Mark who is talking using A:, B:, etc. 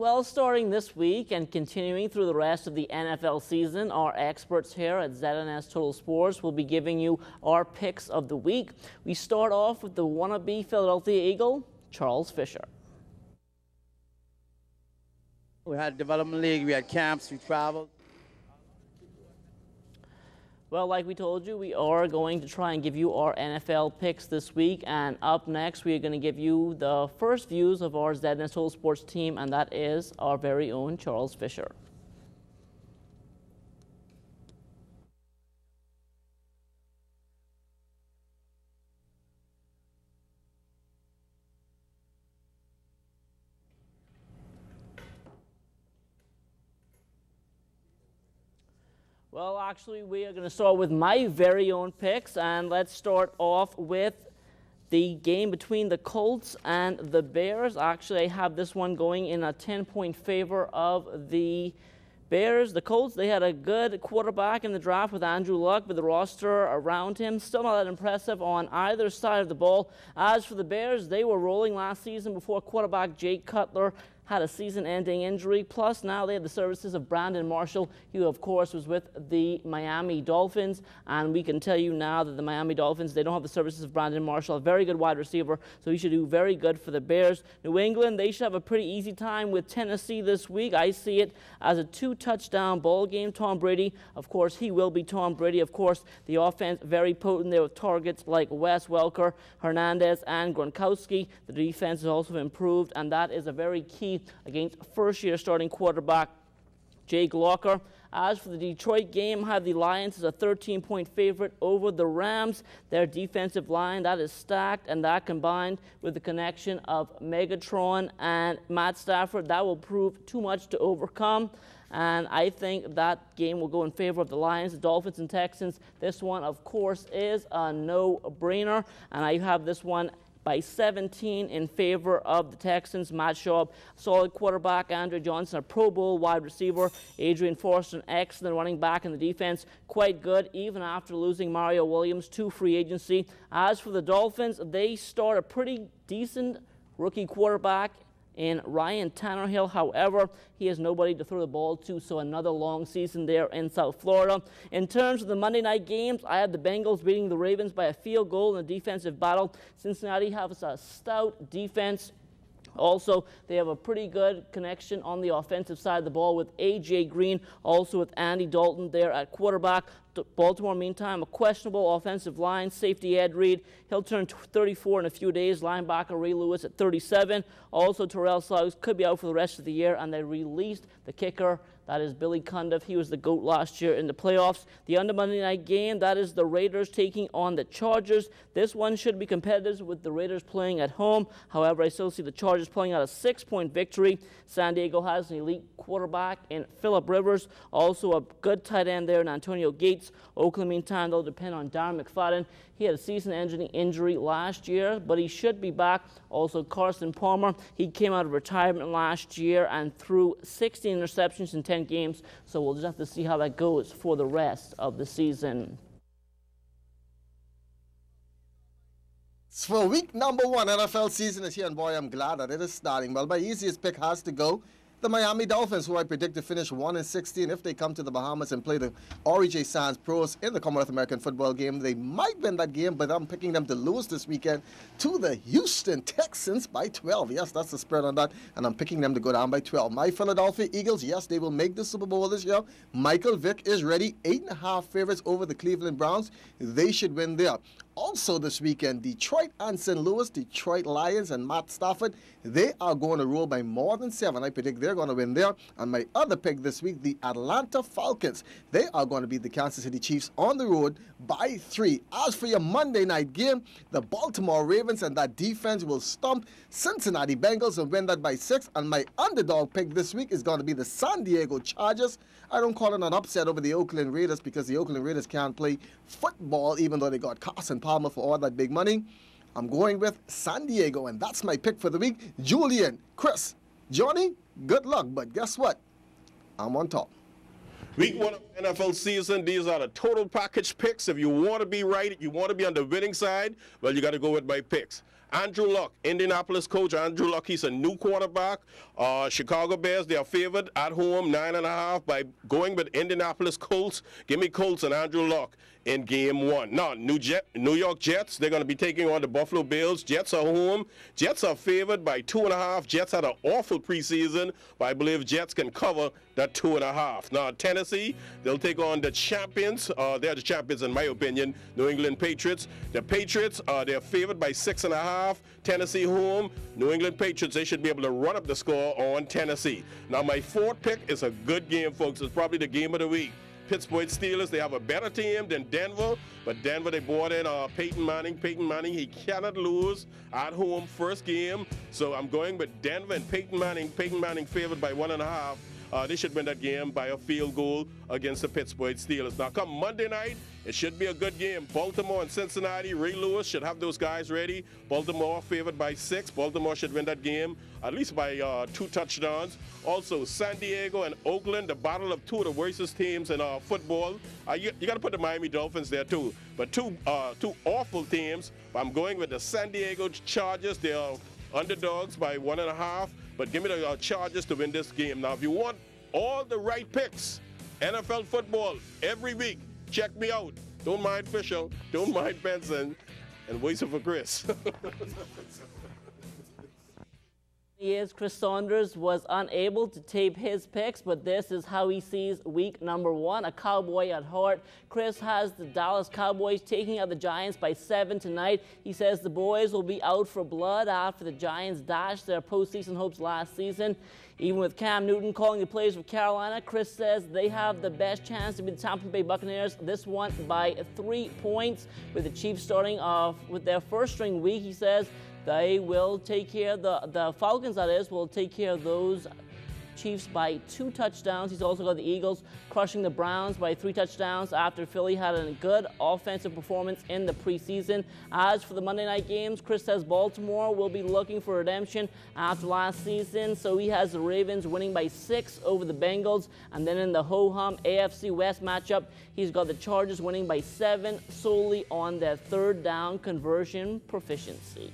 A: Well, starting this week and continuing through the rest of the NFL season, our experts here at ZNS Total Sports will be giving you our picks of the week. We start off with the wannabe Philadelphia Eagle, Charles Fisher.
B: We had development league, we had camps, we traveled.
A: Well, like we told you, we are going to try and give you our NFL picks this week. And up next, we are going to give you the first views of our ZNS Total Sports team, and that is our very own Charles Fisher. Well, actually, we are going to start with my very own picks, and let's start off with the game between the Colts and the Bears. Actually, I have this one going in a 10-point favor of the Bears. The Colts, they had a good quarterback in the draft with Andrew Luck, but the roster around him still not that impressive on either side of the ball. As for the Bears, they were rolling last season before quarterback Jake Cutler had a season-ending injury. Plus, now they have the services of Brandon Marshall, who, of course, was with the Miami Dolphins. And we can tell you now that the Miami Dolphins, they don't have the services of Brandon Marshall, a very good wide receiver, so he should do very good for the Bears. New England, they should have a pretty easy time with Tennessee this week. I see it as a 2-touchdown ball game. Tom Brady, of course, he will be Tom Brady. Of course, the offense very potent there with targets like Wes Welker, Hernandez, and Gronkowski. The defense has also improved, and that is a very key against first-year starting quarterback Jake Locker. As for the Detroit game, I have the Lions as a 13-point favorite over the Rams. Their defensive line, that is stacked, and that combined with the connection of Megatron and Matt Stafford, that will prove too much to overcome. And I think that game will go in favor of the Lions. The Dolphins and Texans, this one, of course, is a no-brainer. And I have this one by 17 in favor of the Texans. Matt Schaub, solid quarterback. Andre Johnson, a Pro Bowl wide receiver. Adrian Forster, an excellent running back, in the defense quite good, even after losing Mario Williams to free agency. As for the Dolphins, they start a pretty decent rookie quarterback in Ryan Tannehill. However, he has nobody to throw the ball to, so another long season there in South Florida. In terms of the Monday night games, I have the Bengals beating the Ravens by a field goal in a defensive battle. Cincinnati has a stout defense. Also, they have a pretty good connection on the offensive side of the ball with A.J. Green, also with Andy Dalton there at quarterback. Baltimore, meantime, a questionable offensive line. Safety Ed Reed, he'll turn 34 in a few days. Linebacker Ray Lewis at 37. Also, Terrell Suggs could be out for the rest of the year, and they released the kicker. That is Billy Cundiff. He was the GOAT last year in the playoffs. The under Monday night game, that is the Raiders taking on the Chargers. This one should be competitive with the Raiders playing at home. However, I still see the Chargers pulling out a 6-point victory. San Diego has an elite quarterback in Phillip Rivers. Also a good tight end there in Antonio Gates. Oakland, meantime, they'll depend on Darren McFadden. He had a season-ending injury last year, but he should be back. Also, Carson Palmer, he came out of retirement last year and threw 16 interceptions in 10 games, so we'll just have to see how that goes for the rest of the season.
C: For week number 1, NFL season is here, and boy, I'm glad that it is starting. Well, my easiest pick has to go the Miami Dolphins, who I predict to finish 1-16. If they come to the Bahamas and play the R.J. Sands Pros in the Commonwealth American football game, they might win that game, but I'm picking them to lose this weekend to the Houston Texans by 12. Yes, that's the spread on that, and I'm picking them to go down by 12. My Philadelphia Eagles, yes, they will make the Super Bowl this year. Michael Vick is ready. 8.5 favorites over the Cleveland Browns. They should win there. Also this weekend, Detroit and St. Louis, Detroit Lions and Matt Stafford, they are going to roll by more than 7. I predict they're going to win there. And my other pick this week, the Atlanta Falcons, they are going to beat the Kansas City Chiefs on the road by 3. As for your Monday night game, the Baltimore Ravens and that defense will stomp Cincinnati Bengals and win that by 6. And my underdog pick this week is going to be the San Diego Chargers. I don't call it an upset over the Oakland Raiders because the Oakland Raiders can't play football even though they got Carson Palmer for all that big money. I'm going with San Diego, and that's my pick for the week. Julian, Chris, Johnny, good luck, but guess what? I'm on top.
D: Week 1. NFL season, these are the total package picks. If you want to be right, you want to be on the winning side, well, you got to go with my picks. Andrew Luck, Indianapolis coach Andrew Luck, he's a new quarterback. Chicago Bears, they are favored at home, 9.5 by going with Indianapolis Colts. Give me Colts and Andrew Luck in game 1. Now, New York Jets, they're going to be taking on the Buffalo Bills. Jets are home. Jets are favored by 2.5. Jets had an awful preseason, but I believe Jets can cover that 2.5. Now, Tennessee, they'll take on the champions. They're the champions, in my opinion, New England Patriots. The Patriots, they're favored by 6.5. Tennessee home. New England Patriots, they should be able to run up the score on Tennessee. Now, my fourth pick is a good game, folks. It's probably the game of the week. Pittsburgh Steelers, they have a better team than Denver, but Denver, they brought in Peyton Manning. Peyton Manning, he cannot lose at home first game, so I'm going with Denver and Peyton Manning. Peyton Manning favored by 1.5. They should win that game by a field goal against the Pittsburgh Steelers. Now, come Monday night, it should be a good game. Baltimore and Cincinnati, Ray Lewis should have those guys ready. Baltimore favored by 6. Baltimore should win that game at least by 2 touchdowns. Also, San Diego and Oakland, the battle of 2 of the worst teams in football. You got to put the Miami Dolphins there, too. But two awful teams. I'm going with the San Diego Chargers. They are underdogs by 1.5. But give me the Chargers to win this game. Now, if you want all the right picks, NFL football every week, check me out. Don't mind Fisher, don't mind Benson, and waiting for Chris.
A: Chris Saunders was unable to tape his picks, but this is how he sees week number 1. A Cowboy at heart. Chris has the Dallas Cowboys taking out the Giants by 7 tonight. He says the boys will be out for blood after the Giants dashed their postseason hopes last season. Even with Cam Newton calling the plays for Carolina, Chris says they have the best chance to be the Tampa Bay Buccaneers. This one by 3 points, with the Chiefs starting off with their first string week. He says they will take care, the Falcons, that is, will take care of those Chiefs by 2 touchdowns. He's also got the Eagles crushing the Browns by 3 touchdowns after Philly had a good offensive performance in the preseason. As for the Monday night games, Chris says Baltimore will be looking for redemption after last season, so he has the Ravens winning by 6 over the Bengals. And then in the ho-hum AFC West matchup, he's got the Chargers winning by 7 solely on their 3rd down conversion proficiency.